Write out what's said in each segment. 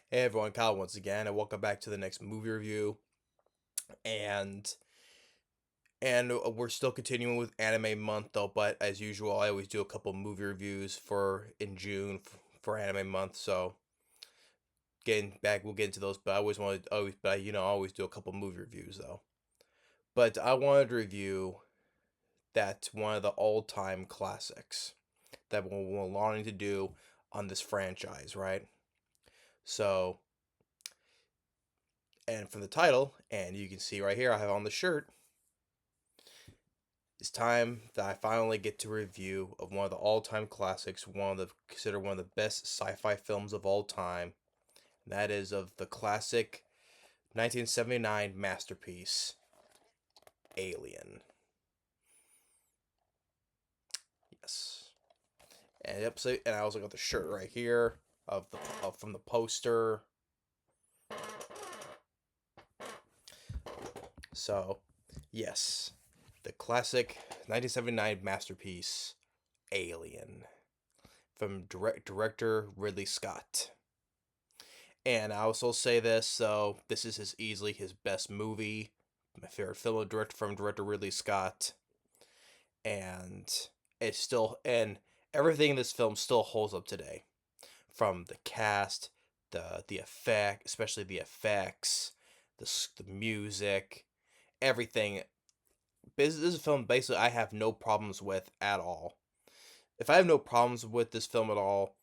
Hey everyone, Kyle once again, and welcome back to the next movie review. And we're still continuing with anime month though, but as usual, I always do a couple movie reviews for in June for anime month. So getting back, we'll get into those. But I always want to always, but I always do a couple movie reviews though. But I wanted to review that one of the all-time classics that we're wanting to do on this franchise, right? So, and from the title, and you can see right here, I have on the shirt. It's time that I finally get to review of one of the all-time classics, considered one of the best sci-fi films of all time. And that is of the classic 1979 masterpiece, Alien. Yes. And yep, so, and I also got the shirt right here from the poster. So, yes, the classic 1979 masterpiece, Alien, from director Ridley Scott. And I also say this, so this is easily his best movie, my favorite film director Ridley Scott, and it's still and everything in this film still holds up today, from the cast, the effect, especially the effects, the music, everything. This is a film basically I have no problems with at all. If I have no problems with this film at all,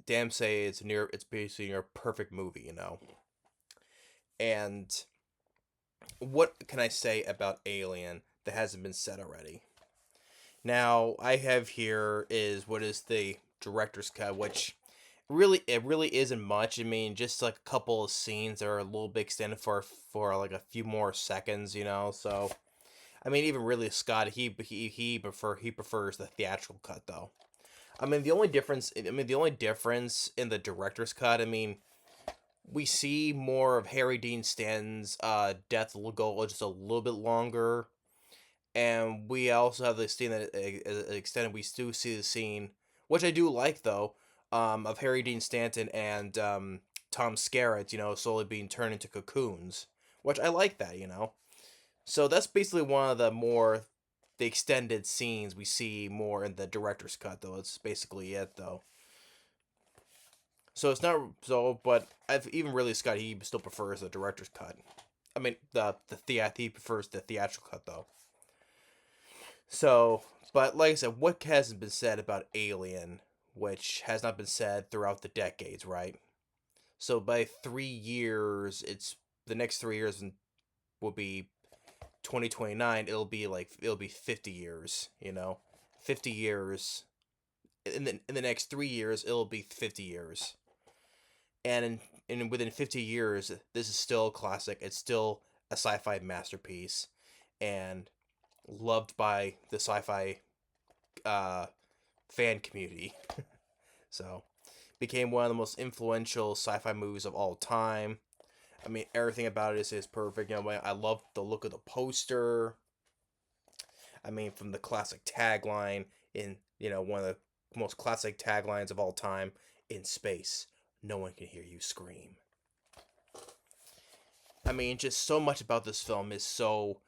damn say it's basically your perfect movie. And what can I say about Alien that hasn't been said already? Now, I have here is what is the director's cut, which it really isn't much. I mean, just like a couple of scenes that are a little bit extended for like a few more seconds. So, I mean, even Ridley Scott, he prefers the theatrical cut though. The only difference in the director's cut, I mean, we see more of Harry Dean Stanton's death go just a little bit longer, and we also have the scene that extended. We do see the scene, which I do like though, of Harry Dean Stanton and Tom Skerritt, slowly being turned into cocoons, which I like that. So that's basically one of the extended scenes we see more in the director's cut, though. It's basically it, though. So it's not so, but I've even really Scott. He still prefers the director's cut. I mean, he prefers the theatrical cut though. So, but like I said, what hasn't been said about Alien, which has not been said throughout the decades, right? So by 3 years, it's the next 3 years will be 2029. It'll be 50 years. 50 years. In the next 3 years, it'll be 50 years. And within 50 years, this is still a classic. It's still a sci-fi masterpiece, and loved by the sci-fi uh, fan community. So, became one of the most influential sci-fi movies of all time. I mean, everything about it is perfect. I love the look of the poster. I mean, from the classic tagline in one of the most classic taglines of all time, in space, no one can hear you scream. I mean, just so much about this film is so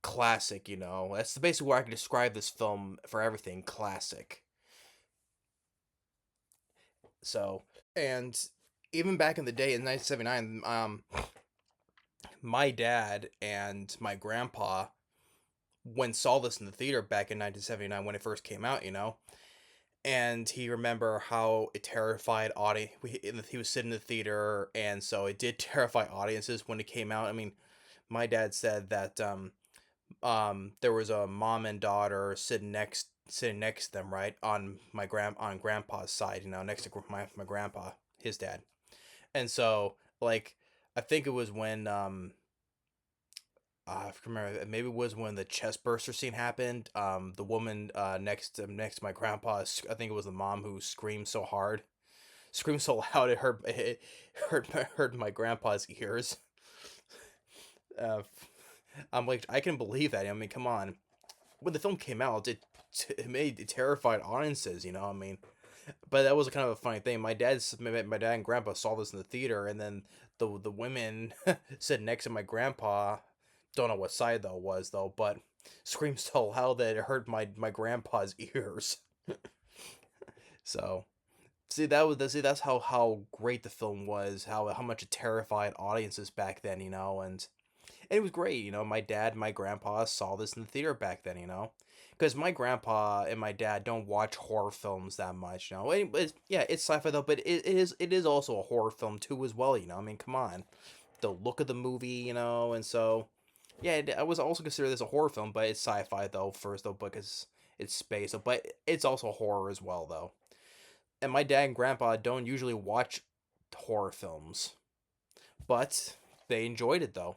classic. That's the basic way I can describe this film for everything classic. So, and even back in the day in 1979, my dad and my grandpa when saw this in the theater back in 1979 when it first came out. And he remember how it terrified audience. He was sitting in the theater, and so it did terrify audiences when it came out. I mean, my dad said that there was a mom and daughter sitting next to them, right, on grandpa's side, next to my grandpa, his dad. And so, like, I think it was when I remember, maybe it was when the chest burster scene happened. The woman next to my grandpa, I think it was the mom, who screamed so loud it hurt my grandpa's ears. Uh, I'm like, I can believe that. I mean, come on. When the film came out, it terrified audiences. I mean, But that was kind of a funny thing. My dad and grandpa saw this in the theater, and then the women sitting next to my grandpa, don't know what side though it was though, but screamed so loud that it hurt my grandpa's ears. So see that's how great the film was, how much it terrified audiences back then, and it was great. My dad and my grandpa saw this in the theater back then, because my grandpa and my dad don't watch horror films that much. Yeah, it's sci-fi though, but it is also a horror film too as well. I mean, come on, the look of the movie, and so yeah, I was also consider this a horror film, but it's sci-fi though first though because it's space, but it's also horror as well though. And my dad and grandpa don't usually watch horror films, but they enjoyed it though.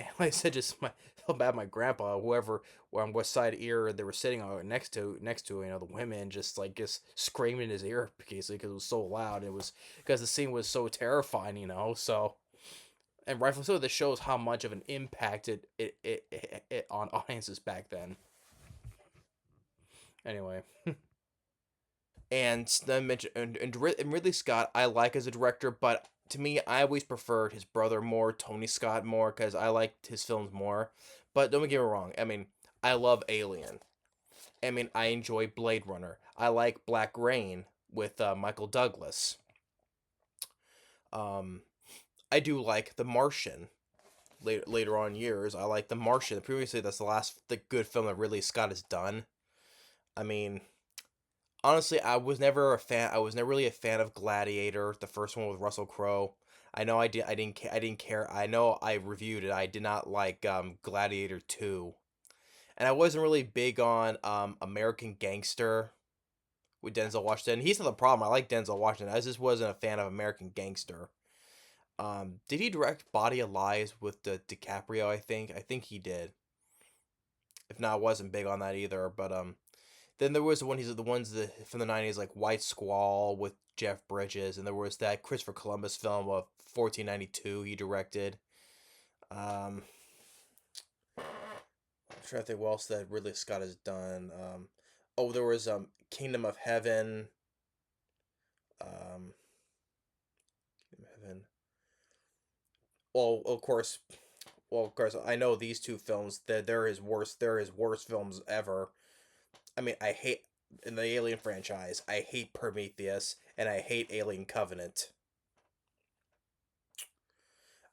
And like I said, just felt bad my grandpa, whoever on what side ear they were sitting on next to the women just screaming in his ear basically because it was so loud. It was because the scene was so terrifying, so and rightfully so. This shows how much of an impact it on audiences back then. Anyway, and then mention and Ridley Scott I like as a director, but to me I always preferred his brother more, Tony Scott more, because I liked his films more. But don't get me wrong. I mean, I love Alien. I mean, I enjoy Blade Runner. I like Black Rain with Michael Douglas. Um, I do like The Martian. Later on in years, I like The Martian. Previously, that's the good film that Ridley Scott has done. I mean, honestly, I was never a fan. I was never really a fan of Gladiator, the first one with Russell Crowe. I know I did. I didn't. I didn't care. I know I reviewed it. I did not like Gladiator 2, and I wasn't really big on American Gangster with Denzel Washington. He's not the problem. I like Denzel Washington. I just wasn't a fan of American Gangster. Did he direct Body of Lies with DiCaprio? I think he did. If not, I wasn't big on that either. But then there was the ones from the '90s like White Squall with Jeff Bridges, and there was that Christopher Columbus film of 1492 he directed. Um, I'm trying to think what else that Ridley Scott has done. Oh, there was Kingdom of Heaven. Um, Kingdom of Heaven. Well, of course, I know these two films. They're his worst. They're his worst films ever. I mean, I hate in the Alien franchise. I hate Prometheus and I hate Alien Covenant.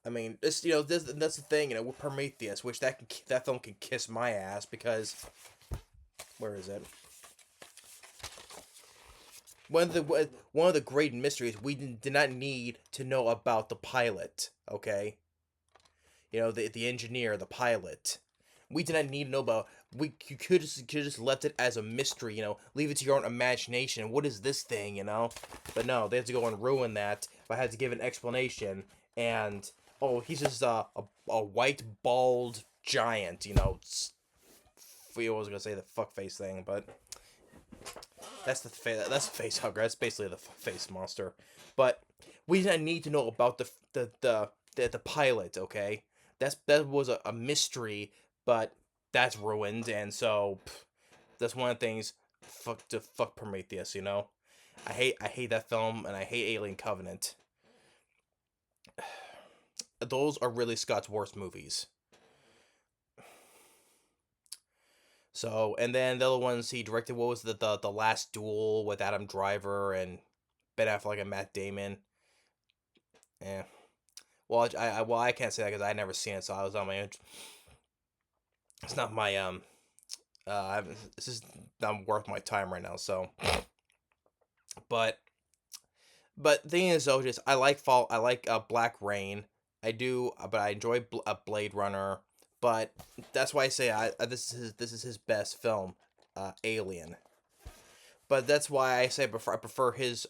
I mean, that's the thing. With Prometheus, which that film can kiss my ass because where is it? One of the great mysteries we did not need to know about the pilot. Okay, the engineer, the pilot. We did not need to know about. You could just left it as a mystery. Leave it to your own imagination. What is this thing? But no, they have to go and ruin that. If I had to give an explanation, and oh, he's just a white bald giant. I was gonna say the fuck face thing, but that's the face hugger. That's basically the face monster. But we didn't need to know about the pilot. Okay, that was a mystery, but that's ruined, and so that's one of the things. Fuck Prometheus. I hate that film, and I hate Alien Covenant. Those are really Scott's worst movies. So, and then the other ones he directed, what was the Last Duel with Adam Driver and Ben Affleck and Matt Damon. Yeah. Well, I can't say that because I never seen it, so I was on my. It's not my This is not worth my time right now. So, but the thing is though, just I like Black Rain. I do, but I enjoy Blade Runner. But that's why I say this is his best film, Alien. But that's why I say I prefer his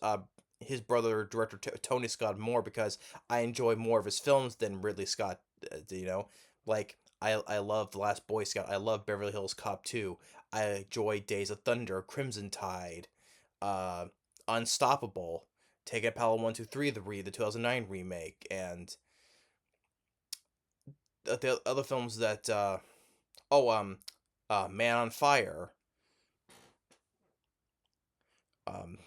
brother director Tony Scott more because I enjoy more of his films than Ridley Scott. Like I love The Last Boy Scout. I love Beverly Hills Cop 2. I enjoy Days of Thunder, Crimson Tide, uh, Unstoppable, Take It Pelham 123, the 2009 remake, and the other films that oh Man on Fire. Um,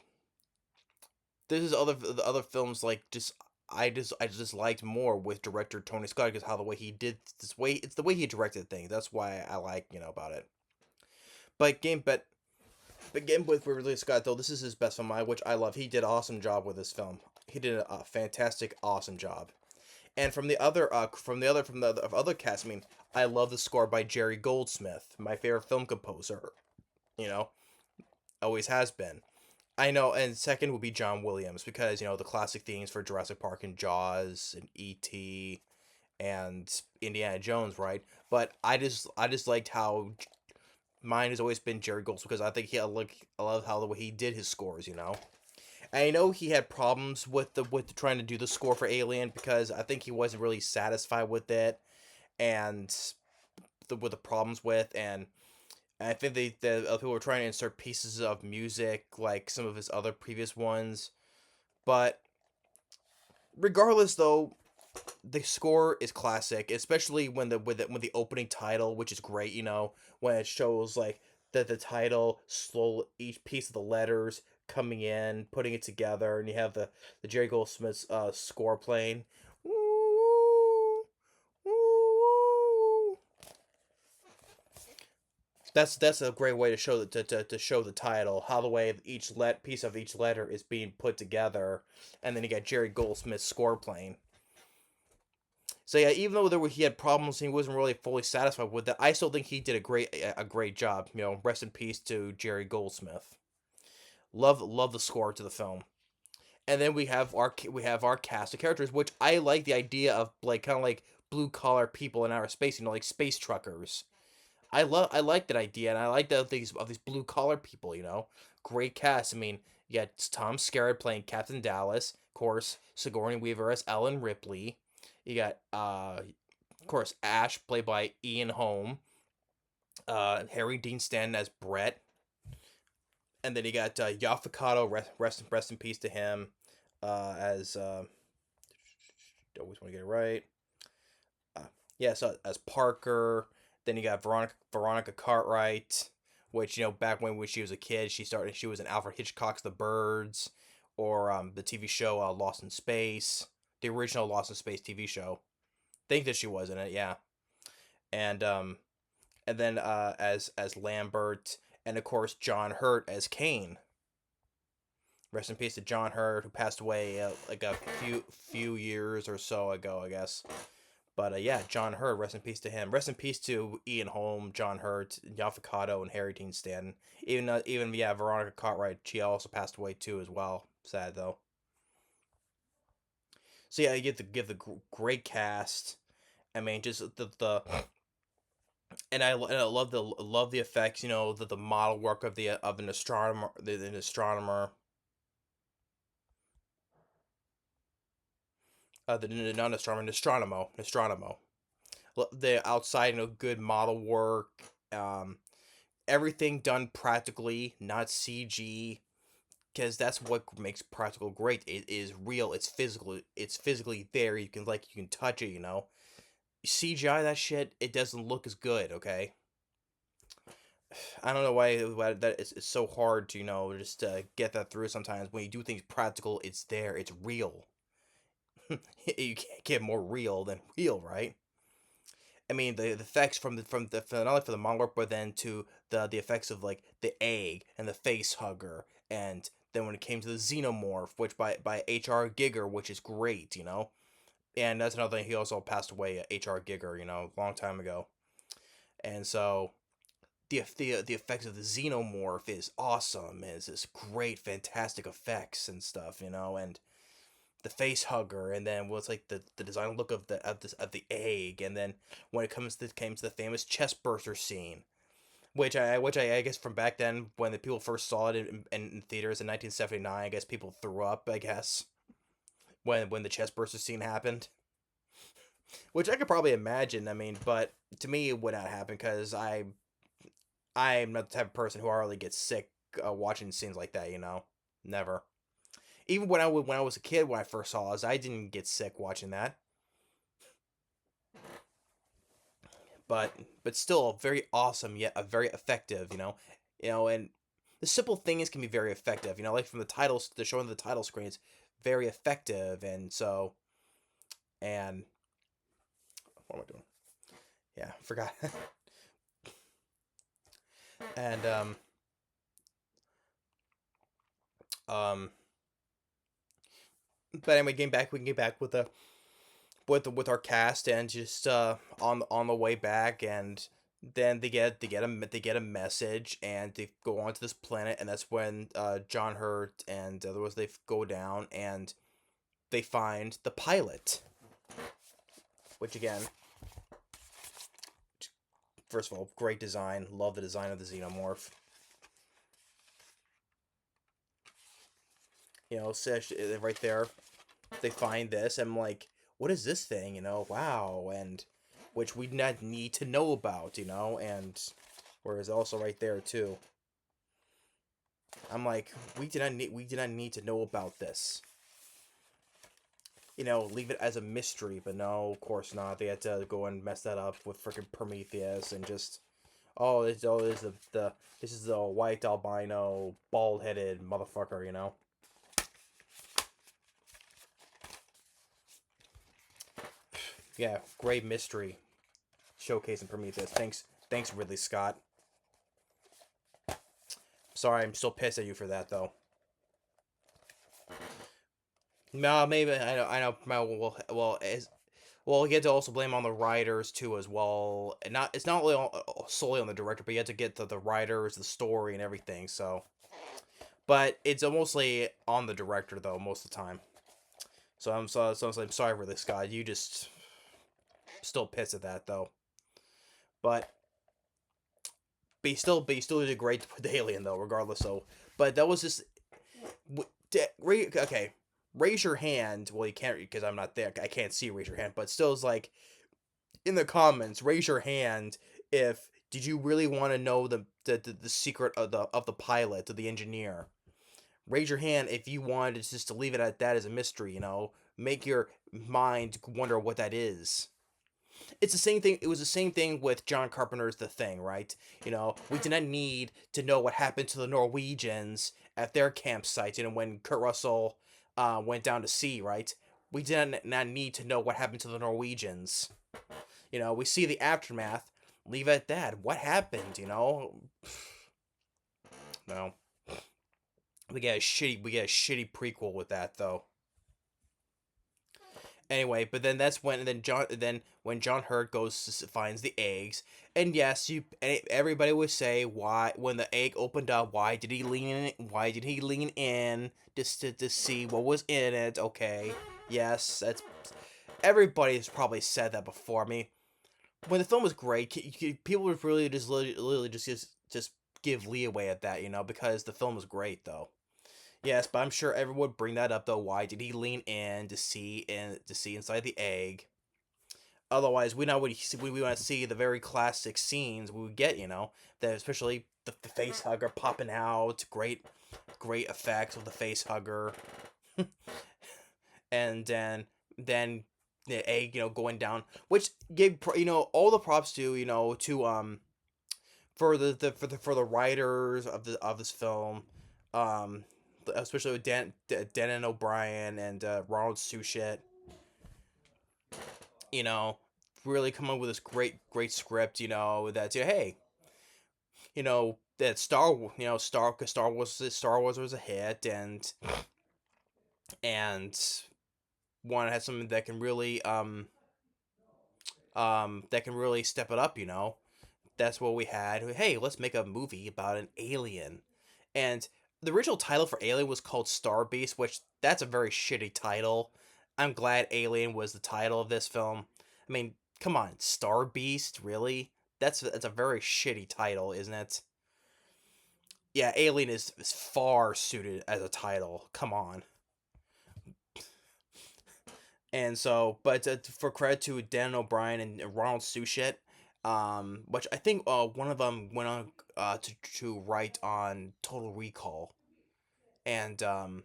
this is other the other films like just I just liked more with director Tony Scott because how the way he did this way it's the way he directed things. That's why I like about it. But game but Again with Ridley Scott though, this is his best film, which I love. He did an awesome job with this film. He did a fantastic, awesome job. And from the other cast, I mean, I love the score by Jerry Goldsmith, my favorite film composer. You know, always has been. I know, and second would be John Williams because the classic themes for Jurassic Park and Jaws and E.T. and Indiana Jones, right? But I just liked how mine has always been Jerry Goldsmith because I think I love how the way he did his scores. And I know he had problems with the trying to do the score for Alien because I think he wasn't really satisfied with it and with the problems with and I think the other people were trying to insert pieces of music like some of his other previous ones. But regardless, though, the score is classic, especially when the opening title, which is great. When it shows like the title, slow each piece of the letters coming in, putting it together, and you have the Jerry Goldsmith's score playing. Woo, woo. That's a great way to show to show the title, how the way each piece of each letter is being put together, and then you got Jerry Goldsmith's score playing. So yeah, even though he had problems, he wasn't really fully satisfied with it. I still think he did a great job. Rest in peace to Jerry Goldsmith. Love the score to the film. And then we have our cast of characters, which I like the idea of like kind of like blue collar people in outer space. Like space truckers. I like that idea, and I like the things of these blue collar people. Great cast. I mean, you got Tom Skerritt playing Captain Dallas, of course. Sigourney Weaver as Ellen Ripley. You got of course Ash played by Ian Holm. Harry Dean Stanton as Brett, and then you got Yaphet Kotto. Rest in peace to him. As always want to get it right. Uh, yeah, so as Parker. Then you got Veronica Cartwright, which back when she was a kid, she was in Alfred Hitchcock's The Birds, or the TV show Lost in Space, the original Lost in Space TV show. Think that she was in it, yeah. And then as Lambert, and of course John Hurt as Kane. Rest in peace to John Hurt, who passed away like a few years or so ago, I guess. But yeah, John Hurt, rest in peace to him. Rest in peace to Ian Holm, John Hurt, Yaphet Kotto, and Harry Dean Stanton. Even yeah, Veronica Cartwright, she also passed away too as well. Sad though. So yeah, you get to give the great cast. I mean, just the and I love the effects. The model work of an astronomer, an astronomer. The not astronomer, Nostromo. The outside, good model work. Um, Everything done practically, not CG, because that's what makes practical great. It is real. It's physical. It's physically there. You can touch it. CGI that shit. It doesn't look as good. Okay. I don't know why that it's so hard to just get that through. Sometimes when you do things practical, it's there. It's real. You can't get more real than real, right? I mean, the effects not only for the model work, but then to the effects of like the egg and the face hugger, and then when it came to the xenomorph, which by H.R. Giger, which is great, and that's another thing. He also passed away, H.R. Giger, a long time ago, and so the effects of the xenomorph is awesome. It's this great, fantastic effects and stuff, and the face hugger, and then what's like the design look of the egg, and then when it came to the famous chest burster scene, which I guess from back then when the people first saw it in theaters in 1979, I guess people threw up. I guess when the chest burster scene happened, which I could probably imagine. I mean, but to me it would not happen because I'm not the type of person who already gets sick watching scenes like that. Never. Even when I was a kid, when I first saw it, I didn't get sick watching that. But still very awesome, yet a very effective. And the simple things can be very effective. You know, like from the titles, the showing the title screen is very effective, and so and what am I doing? Yeah, forgot. And um, but anyway, getting back, we can get back with the with our cast and just on the way back, and then they get a message and they go onto this planet, and that's when John Hurt and others they go down and they find the pilot, which again, first of all, great design, love the design of the xenomorph. You know, so right there, they find this, and I'm like, what is this thing? You know, wow, and which we not need to know about, you know, and whereas also right there too, I'm like, we did not need to know about this. You know, leave it as a mystery, but no, of course not. They had to go and mess that up with freaking Prometheus and just, this is this is the white albino bald headed motherfucker, you know. Yeah, great mystery showcasing Prometheus. Thanks, Ridley Scott. Sorry, I'm still pissed at you for that though. No, maybe I know. Well, you get to also blame on the writers too as well. And not it's not really solely on the director, but you have to get the writers, the story, and everything. So, but it's mostly on the director though most of the time. I'm sorry, Ridley Scott. You just still pissed at that though. But but he still did great with the Alien though, regardless. So, but that was just okay. Raise your hand. Well, you can't because I'm not there. I can't see. Raise your hand, but still, it's like in the comments. Raise your hand if did you really want to know the secret of the pilot, of the engineer. Raise your hand if you wanted just to leave it at that as a mystery. You know, make your mind wonder what that is. It's the same thing. It was the same thing with John Carpenter's The Thing, right? You know, we did not need to know what happened to the Norwegians at their campsite. You know, when Kurt Russell went down to sea, right? We did not need to know what happened to the Norwegians. You know, we see the aftermath. Leave it at that. What happened? You know, no. We get a shitty prequel with that though. Anyway, but then that's when then when John Hurt goes to, finds the eggs, and yes, everybody would say why when the egg opened up, why did he lean in? Why did he lean in just to see what was in it? Okay, yes, that's everybody's probably said that before. I mean, when the film was great, people would really just literally just give leeway at that, you know, because the film was great though. Yes, but I'm sure everyone would bring that up though. Why did he lean in to see inside the egg? Otherwise, we want to see the very classic scenes we would get. You know, that especially the face hugger popping out, great effects of the face hugger, and then the egg, you know, going down, which gave all the props to for the writers of this film, um, especially with Dan and O'Brien and Ronald Suchet, you know, really come up with this great script, you know, that's hey, you know, that cause Star Wars was a hit, and want to have something that can really step it up, you know. That's what we had. Hey, let's make a movie about an alien. And the original title for Alien was called Star Beast, which that's a very shitty title. I'm glad Alien was the title of this film. I mean, come on, Star Beast, really? That's a very shitty title, isn't it? Yeah, Alien is far suited as a title. Come on. And so, but for credit to Dan O'Brien and Ronald Suchet, which I think one of them went on to write on Total Recall, and then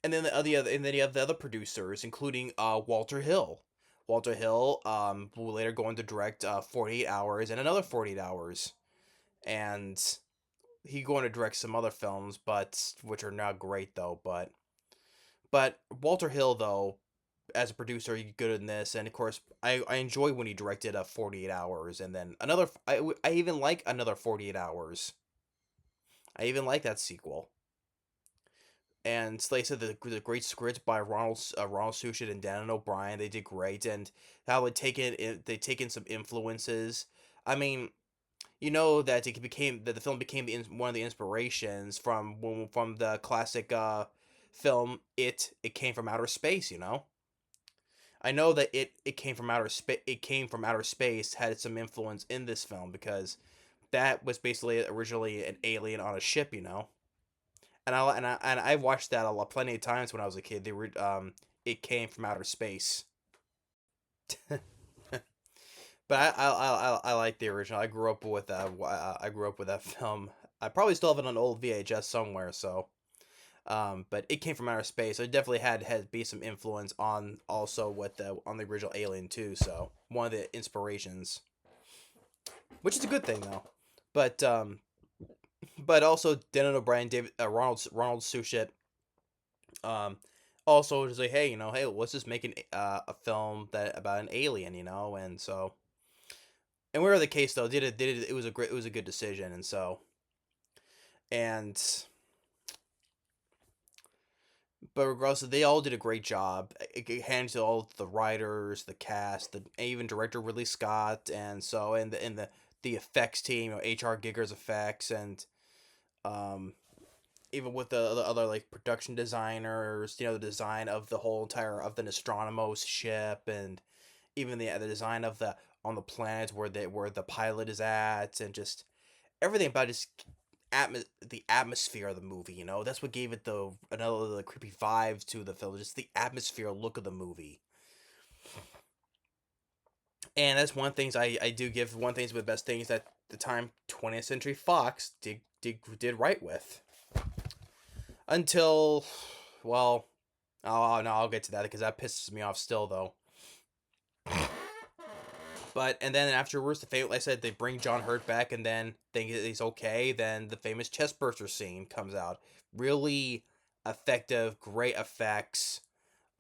and then you have the other producers, including Walter Hill. Walter Hill will later go on to direct 48 Hours and another 48 Hours, and he going to direct some other films, but which are not great though. But Walter Hill though, as a producer, he's good in this, and of course, I enjoy when he directed 48 Hours, and then another. I even like another 48 Hours. I even like that sequel. And like I said, the great script by Ronald Suchet and Dan O'Brien, they did great, and how they taken some influences. I mean, you know that the film became one of the inspirations from the classic film It came from outer space. You know, I know that it came from outer space had some influence in this film because that was basically originally an alien on a ship. You know, and I watched that a lot, plenty of times when I was a kid. They were It came from outer space. But I like the original. I grew up with I grew up with that film. I probably still have it on old VHS somewhere. So, but it came from outer space. So it definitely had be some influence on also what the on the original Alien too. So one of the inspirations, which is a good thing though. But but also Denon O'Brien, Ronald Suchet, um, also just like, hey, hey, let's just make a film that about an alien, and so and whatever the case though, it was it was a good decision, and so and but regardless, they all did a great job. Hands to all the writers, the cast, the even director Ridley Scott, and so and the effects team, H.R. Giger's effects, and um even with the other like production designers, the design of the whole entire of the Nostromo's ship, and even the design of the on the planet where the pilot is at, and just everything about just the atmosphere of the movie. That's what gave it the creepy vibes to the film, just the atmosphere look of the movie. And that's one things I do give one things with best things that the time 20th Century Fox did right with until, well, oh no, I'll get to that because that pisses me off still though. But and then afterwards, like I said, they bring John Hurt back, and then think he's okay. Then the famous chestburster scene comes out. Really effective, great effects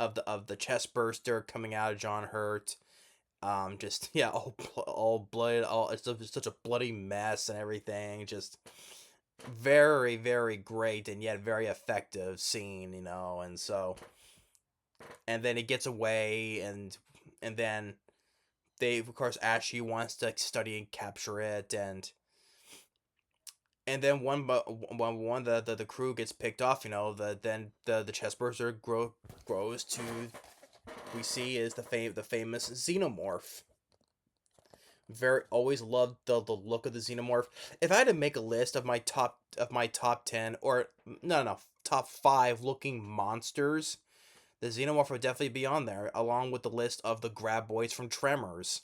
of the chestburster coming out of John Hurt. Just yeah, all blood, it's such a bloody mess and everything. Just very very great and yet very effective scene, and so and then it gets away and then they of course Ashley wants to study and capture it, and then one the crew gets picked off. Then the chestburster grows to we see is the famous xenomorph. Very always loved the look of the xenomorph. If I had to make a list of my top 10 or no top 5 looking monsters, the xenomorph would definitely be on there, along with the list of the graboids from Tremors,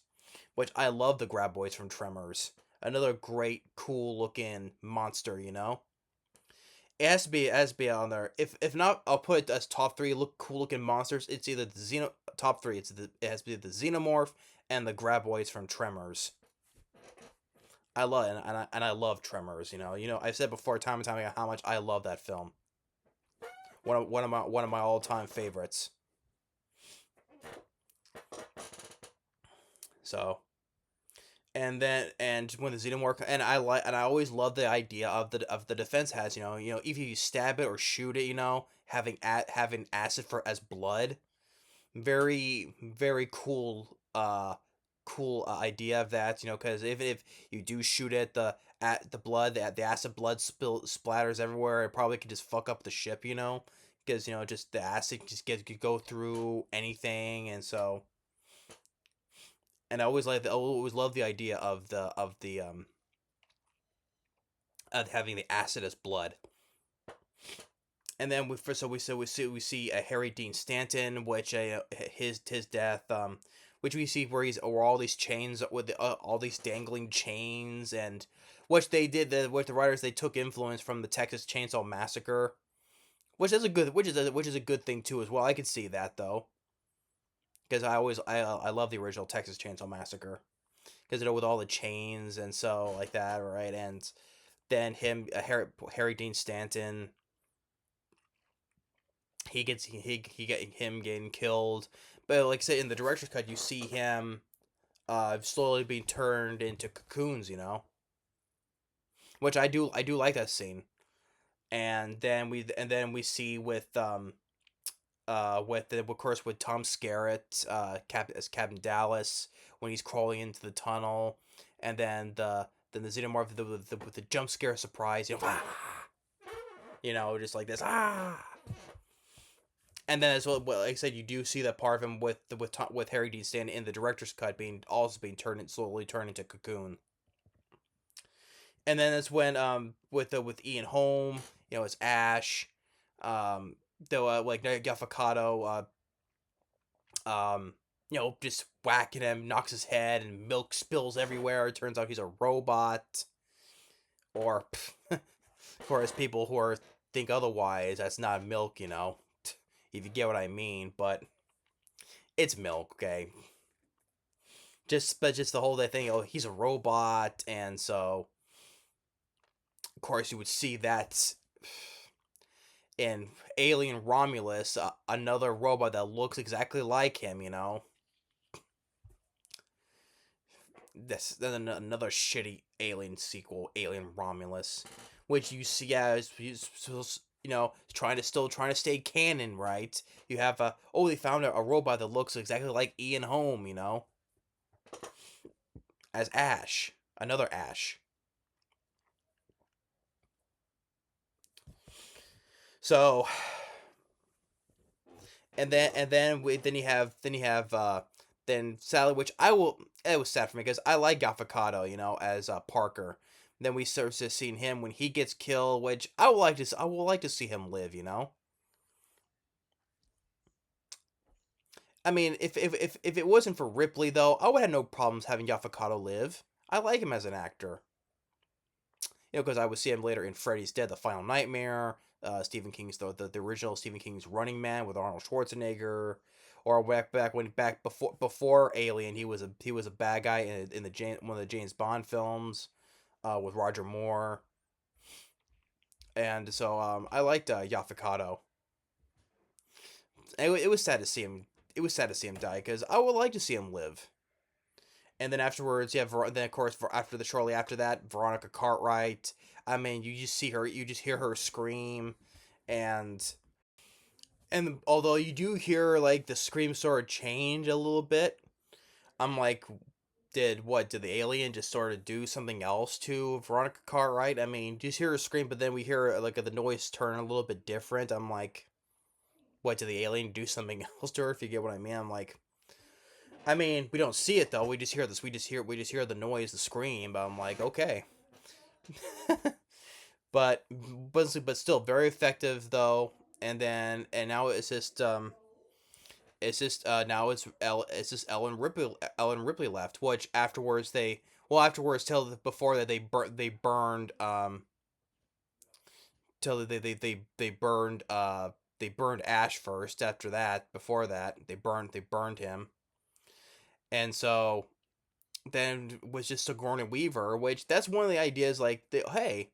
which I love the graboids from Tremors. Another great, cool looking monster. It has to be on there. If not, I'll put it as top 3 cool looking monsters. It's either the top 3. It has to be the xenomorph and the graboids from Tremors. I love and I love Tremors. I've said before time and time again how much I love that film. One of my all time favorites. So and when the xenomorph and I always love the idea of the defense has if you stab it or shoot it, having acid for as blood, very very cool idea of that, because if you do shoot it, at the blood, the acid blood splatters everywhere. It probably could just fuck up the ship, because just the acid just could go through anything, and so and I always love the idea of having the acid as blood. And then we see a Harry Dean Stanton, which his death, which we see where all these chains with all these dangling chains, and which they did with the writers, they took influence from the Texas Chainsaw Massacre, which is a good thing too as well. I could see that though, because I love the original Texas Chainsaw Massacre, because with all the chains and so like that, right? And Then Harry Dean Stanton, he get him getting killed. But like I said, in the director's cut, you see him slowly being turned into cocoons, which I do like that scene. And then we see of course with Tom Skerritt as Captain Dallas when he's crawling into the tunnel, and then the xenomorph with the jump scare surprise, just like this, and then as well, like I said, you do see that part of him with Harry Dean Stanton in the director's cut being slowly turned into cocoon. And then that's when with Ian Holm, it's Ash, though like Yaphet Kotto, just whacking him, knocks his head, and milk spills everywhere. It turns out he's a robot, or for as people who think otherwise, that's not milk, if you get what I mean. But it's milk, okay. Just the whole thing. Oh, he's a robot, and so of course you would see that in Alien Romulus, another robot that looks exactly like him. This then another shitty Alien sequel, Alien Romulus, which you see as he's trying to stay canon, right? You have they found a robot that looks exactly like Ian Holm, as Ash, another Ash. So, then Sally, which it was sad for me because I like Yaphet Kotto, as Parker. Then we start to seeing him when he gets killed, which I would like to see him live, I mean, if it wasn't for Ripley though, I would have no problems having Yaphet Kotto live. I like him as an actor. Because I would see him later in Freddy's Dead, The Final Nightmare, Stephen King's the original Stephen King's Running Man with Arnold Schwarzenegger, or back before Alien, he was a bad guy in one of the James Bond films, with Roger Moore, and so I liked Yaphet Kotto. It was sad to see him. It was sad to see him die because I would like to see him live. And then afterwards, then of course, shortly after that, Veronica Cartwright. I mean, you just hear her scream, and although you do hear like the scream sort of change a little bit, I'm like, did the alien just sort of do something else to Veronica Cartwright? I mean, you just hear her scream, but then we hear like the noise turn a little bit different. I'm like, what, did the alien do something else to her? If you get what I mean, I'm like. I mean, we don't see it though. We just hear this. We just hear the noise, the scream. But I'm like, okay. but still very effective though. And now it's just Ellen Ripley left. Which afterwards till before that they burned till they burned Ash first. After that, before that they burned him. And so then was just Sigourney Weaver, which that's one of the ideas. Like, hey,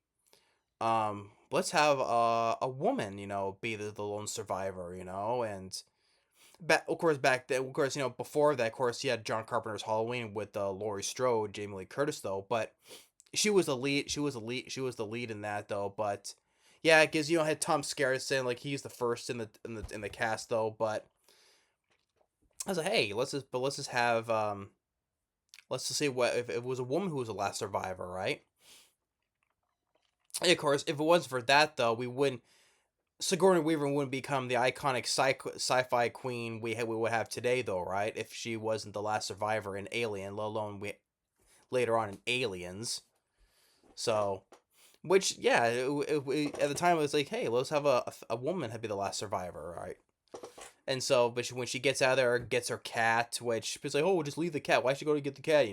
let's have a woman, be the lone survivor, and back then, of course, before that, of course, you had John Carpenter's Halloween with Laurie Strode, Jamie Lee Curtis, though, but she was the lead. She was the lead in that, though. But yeah, because had Tom Skerritt saying like he's the first in the cast, though. But I was like, hey, let's just have let's just say what if it was a woman who was the last survivor, right? And of course, if it wasn't for that, though, Sigourney Weaver wouldn't become the iconic sci-fi queen we would have today, though, right? If she wasn't the last survivor in Alien, let alone later on in Aliens. So, which yeah, at the time it was like, hey, let's have a woman be the last survivor, right? And so, but when she gets out of there, gets her cat, which she's like, oh, we'll just leave the cat. Why should she go to get the cat?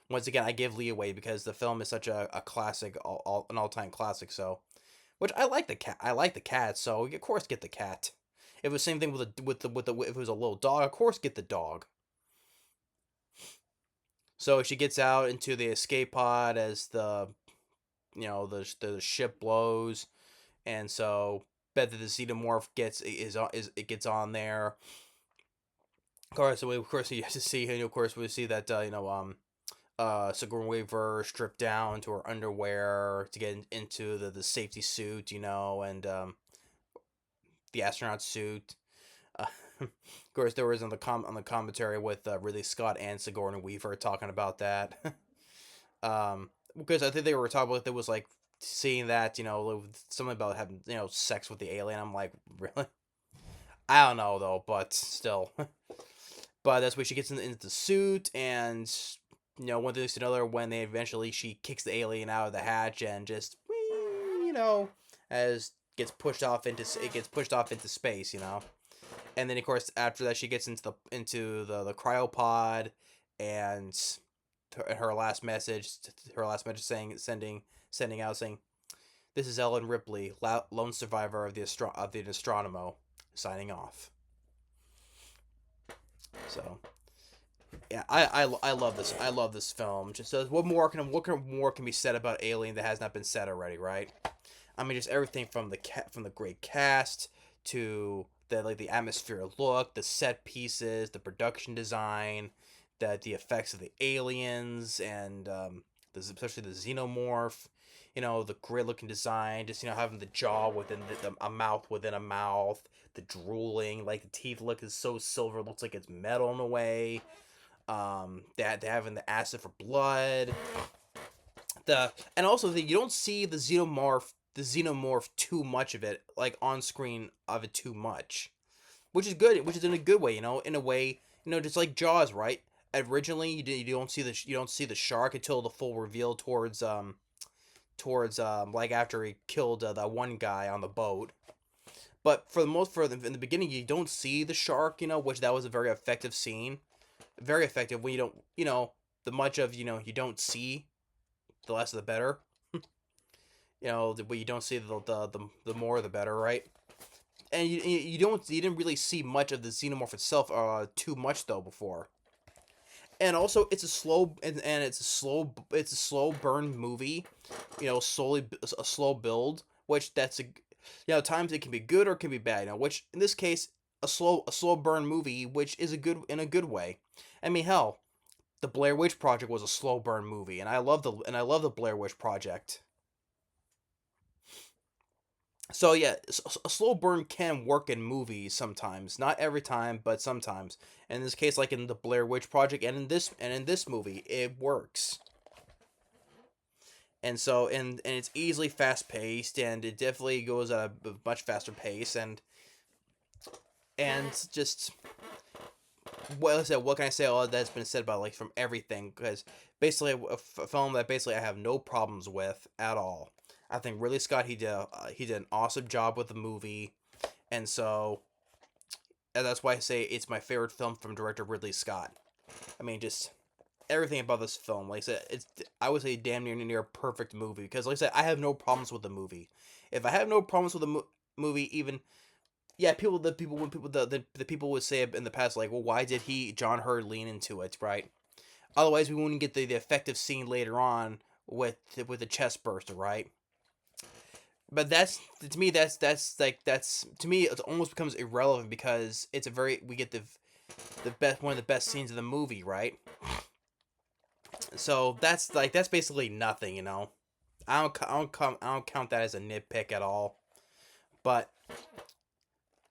Once again, I give leeway because the film is such a classic, an all-time classic. So, which I like the cat. I like the cat. So of course get the cat. If it was the same thing if it was a little dog, of course get the dog. So she gets out into the escape pod as the the ship blows, and so bet that the xenomorph gets on there. Of course, you have to see, and of course we see that Sigourney Weaver stripped down to her underwear to get into the safety suit, and the astronaut suit. Of course, there was on the commentary with Ridley Scott and Sigourney Weaver talking about that. Because I think they were talking about, it was like seeing that, something about having, sex with the alien. I'm like, really? I don't know though, but still. But that's where she gets into the suit, and one thing to another, when she kicks the alien out of the hatch and just, as gets pushed off into space, and then of course after that she gets into the cryopod, and her last message sending out saying, "This is Ellen Ripley, lone survivor of the Nostromo, signing off." So yeah, I love this. I love this film. Just what more can be said about Alien that has not been said already, right? I mean, just everything from the great cast to the atmosphere look, the set pieces, the production design, the effects of the aliens, and especially the xenomorph. The great looking design, just having the jaw within a mouth within a mouth, the drooling, like the teeth look is so silver, looks like it's metal in a way. They having the acid for blood. And also you don't see the xenomorph too much of it, like on screen of it too much, which is good, which is in a good way, in a way, just like Jaws, right? Originally, you don't see the shark until the full reveal towards like after he killed that one guy on the boat. But in the beginning, you don't see the shark, which that was a very effective scene, very effective. When you don't, the much of you don't see, the less the better. But you don't see the more the better, right? And you didn't really see much of the xenomorph itself too much though before. And also it's a slow burn movie, slowly a slow build, which that's times it can be good or it can be bad, which in this case a slow burn movie, which is in a good way. I mean, hell, the Blair Witch Project was a slow burn movie, and I love the Blair Witch Project. So yeah, a slow burn can work in movies sometimes, not every time, but sometimes. In this case, like in the Blair Witch Project, and in this movie, it works. And so and it's easily fast paced, and it definitely goes at a much faster pace, and just well, like I said, what can I say? All that's been said about, like, from everything, because basically a film that basically I have no problems with at all. I think Ridley Scott, he did an awesome job with the movie, and so and that's why I say it's my favorite film from director Ridley Scott. I mean, just everything about this film, like I said, it's I would say damn near a perfect movie, because like I said, I have no problems with the movie. If I have no problems with the movie, even yeah, the people would say in the past, like, well, why did John Hurd lean into it, right? Otherwise, we wouldn't get the effective scene later on with the chest burster, right? But that's to me that's to me it almost becomes irrelevant, because we get the best one of the best scenes of the movie, right? So that's basically nothing, I don't count that as a nitpick at all. But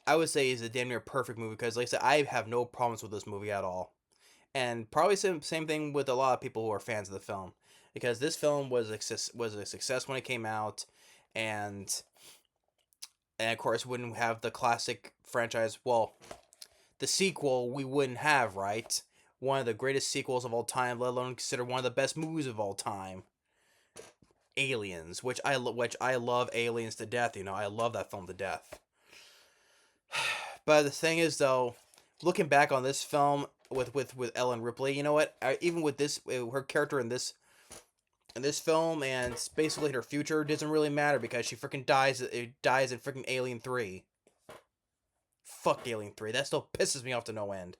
I would say it's a damn near perfect movie, because, like I said, I have no problems with this movie at all, and probably same thing with a lot of people who are fans of the film, because this film was a success when it came out, and of course wouldn't have the classic franchise. Well, the sequel we wouldn't have, right? One of the greatest sequels of all time, let alone considered one of the best movies of all time, Aliens, which I love Aliens to death. I love that film to death. But the thing is, though, looking back on this film with Ellen Ripley, you know what? Even with her character in this film, and basically her future doesn't really matter, because she freaking dies. It dies in freaking Alien 3. Fuck Alien 3. That still pisses me off to no end.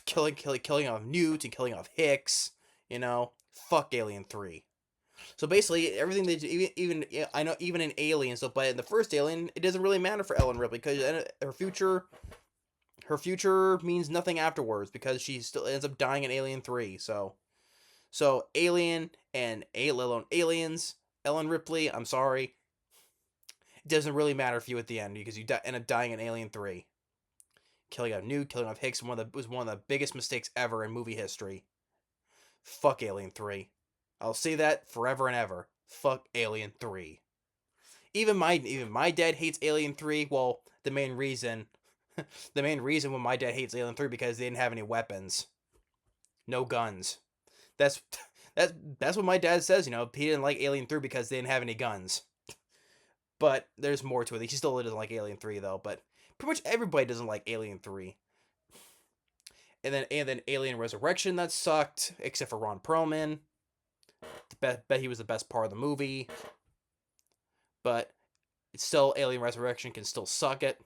Killing off Newt and killing off Hicks. Fuck Alien 3. So basically, everything they do, even yeah, I know even in Alien, so but in the first Alien, it doesn't really matter for Ellen Ripley because her future means nothing afterwards because she still ends up dying in Alien 3. So Alien and Aliens, Ellen Ripley, I'm sorry, it doesn't really matter for you at the end because you end up dying in Alien 3. Killing off Newt, killing off Hicks was one of the biggest mistakes ever in movie history. Fuck Alien 3. I'll say that forever and ever. Fuck Alien 3. Even my dad hates Alien 3. Well, the main reason when my dad hates Alien 3 because they didn't have any weapons. No guns. That's that's what my dad says, he didn't like Alien 3 because they didn't have any guns. But there's more to it. He still doesn't like Alien 3 though, but pretty much everybody doesn't like Alien 3. And then Alien Resurrection that sucked, except for Ron Perlman. Bet he was the best part of the movie. But it's still Alien Resurrection can still suck it.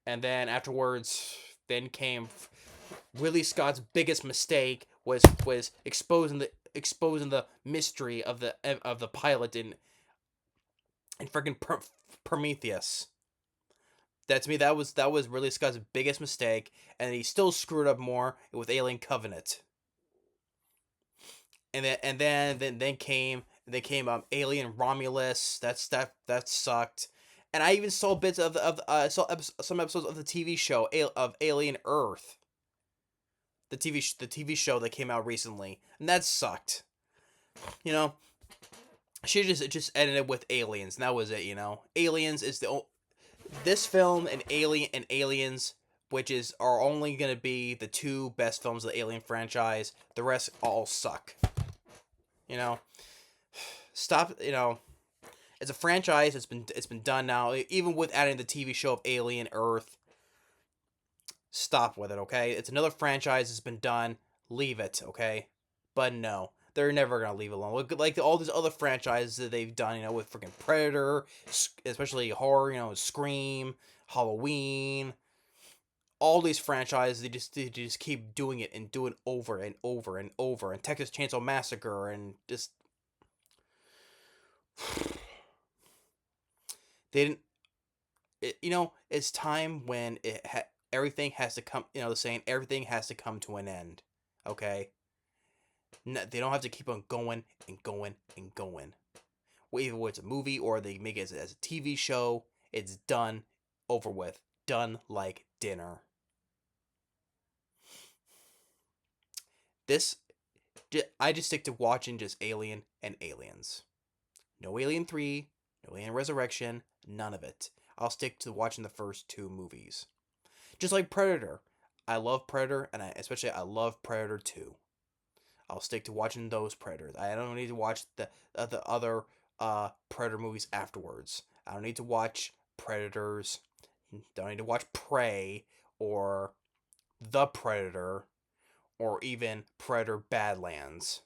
And then afterwards, then came Ridley Scott's biggest mistake was exposing the mystery of the pilot in freaking Prometheus. That to me that was Ridley Scott's biggest mistake, and he still screwed up more with Alien Covenant. And then came Alien Romulus. That sucked. And I even saw bits of some episodes of the TV show of Alien Earth. The TV show that came out recently, and that sucked. You know, she just ended it with Aliens, and that was it. Aliens is this film and Aliens, which are only gonna be the two best films of the Alien franchise. The rest all suck. You know, stop. It's a franchise. It's been done now. Even with adding the TV show of Alien Earth, stop with it. Okay, it's another franchise. It's been done. Leave it. Okay, but no, they're never gonna leave it alone. Look, like all these other franchises that they've done. With freaking Predator, especially horror. Scream, Halloween. All these franchises, they just keep doing it and doing it over and over and over. And Texas Chainsaw Massacre and just they didn't. It's time when everything has to come. The saying, everything has to come to an end. Okay. No, they don't have to keep on going and going and going. Either it's a movie or they make it as a TV show. It's done, over with, done like dinner. I just stick to watching just Alien and Aliens. No Alien 3, no Alien Resurrection, none of it. I'll stick to watching the first two movies. Just like Predator. I love Predator, and I love Predator 2. I'll stick to watching those Predators. I don't need to watch the other Predator movies afterwards. I don't need to watch Predators. Don't need to watch Prey or The Predator or even Predator Badlands.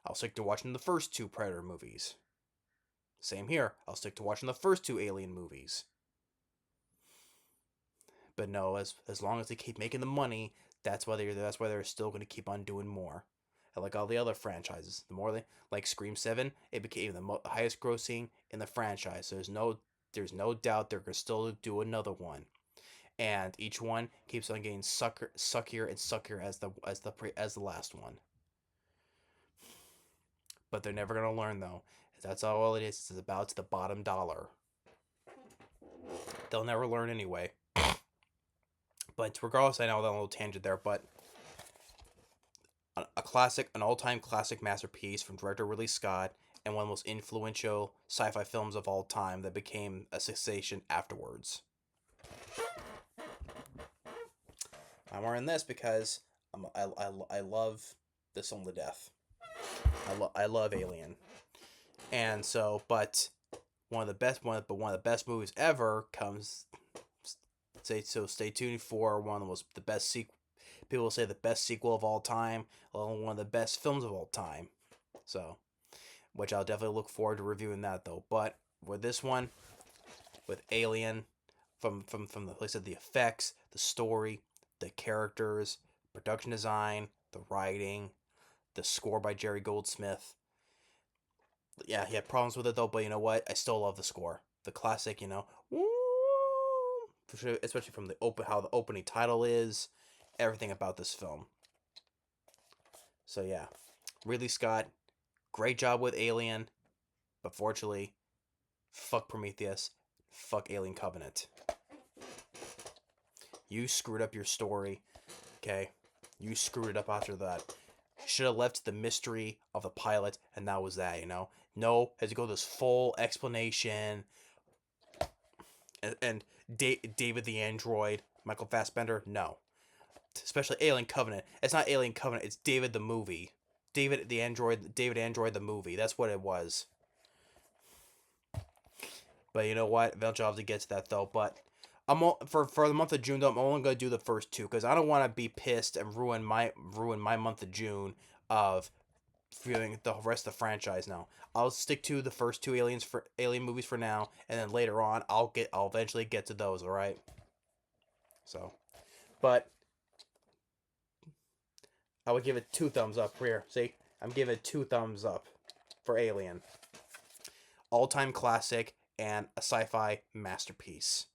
I'll stick to watching the first two Predator movies. Same here. I'll stick to watching the first two Alien movies. But no, as long as they keep making the money, that's why they're still going to keep on doing more. And like all the other franchises, the more they like Scream 7, it became the highest grossing in the franchise. So there's no doubt they're going to still do another one. And each one keeps on getting suckier and suckier as the last one. But they're never gonna learn though. That's all it is. It's about the bottom dollar. They'll never learn anyway. But regardless, I know that little tangent there, but an all-time classic masterpiece from director Ridley Scott, and one of the most influential sci-fi films of all time that became a sensation afterwards. I'm wearing this because I love this film to death. I love Alien, and so but one of the best movies ever comes. Stay tuned for one of the best people say the best sequel of all time, one of the best films of all time. So, which I'll definitely look forward to reviewing that though. But with this one, with Alien, from the place of the effects, the story, the characters, production design, the writing, The score by Jerry Goldsmith. Yeah, he had problems with it though, but you know what? I still love the score. The classic, especially from how the opening title is, everything about this film. So yeah, Ridley Scott, great job with Alien, but fortunately, fuck Prometheus, fuck Alien Covenant. You screwed up your story, okay? You screwed it up after that. Should have left the mystery of the pilot, and that was that, No, had to go this full explanation. And David the Android, Michael Fassbender, no. Especially Alien Covenant. It's not Alien Covenant, it's David the movie. David Android the movie. That's what it was. But you know what? Eventually I'll have to get to that though. But for the month of June though, I'm only gonna do the first two because I don't want to be pissed and ruin my month of June of viewing the rest of the franchise now. I'll stick to the first two Alien movies for now, and then later on I'll eventually get to those. All right. So, but I would give it 2 thumbs up here. See, I'm giving it 2 thumbs up for Alien. All-time classic and a sci-fi masterpiece.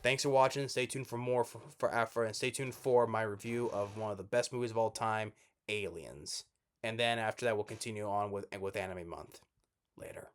Thanks for watching. Stay tuned for more and stay tuned for my review of one of the best movies of all time, Aliens. And then after that, we'll continue on with Anime Month later.